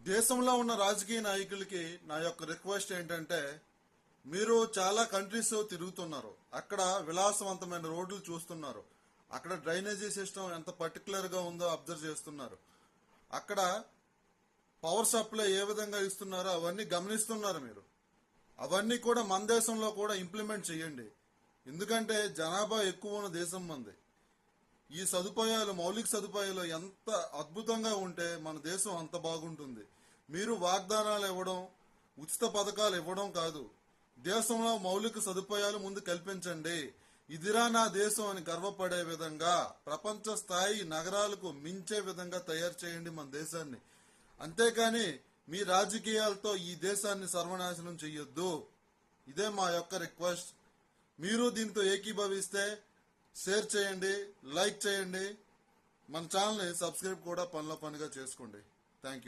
దేశంలో ఉన్న రాజకీయ నాయకులకి నా యొక్క రిక్వెస్ట్ ఏంటంటే, మీరు చాలా కంట్రీస్ తిరుగుతున్నారు. అక్కడ విలాసవంతమైన రోడ్లు చూస్తున్నారు. అక్కడ డ్రైనేజీ సిస్టమ్ ఎంత పర్టికులర్ గా ఉందో అబ్జర్వ్ చేస్తున్నారు. అక్కడ పవర్ సప్లై ఏ విధంగా ఇస్తున్నారో అవన్నీ గమనిస్తున్నారు మీరు. అవన్నీ కూడా మన దేశంలో కూడా ఇంప్లిమెంట్ చేయండి. ఎందుకంటే జనాభా ఎక్కువ ఉన్న దేశం మంది. ఈ సదుపాయాలు, మౌలిక సదుపాయాలు ఎంత అద్భుతంగా ఉంటే మన దేశం అంత బాగుంటుంది. మీరు వాగ్దానాలు ఇవ్వడం, ఉచిత పథకాలు ఇవ్వడం కాదు, దేశంలో మౌలిక సదుపాయాలు ముందు కల్పించండి. ఇదిరా నా దేశం అని గర్వపడే విధంగా, ప్రపంచ స్థాయి నగరాలకు మించే విధంగా తయారు చేయండి మన దేశాన్ని. అంతేకాని మీ రాజకీయాలతో ఈ దేశాన్ని సర్వనాశనం చెయ్యొద్దు. ఇదే మా యొక్క రిక్వెస్ట్. మీరు దీంతో ఏకీభవిస్తే షేర్ చేయండి, లైక్ చేయండి, మన ఛానల్ని సబ్స్క్రైబ్ కూడా పనిగా చేసుకోండి.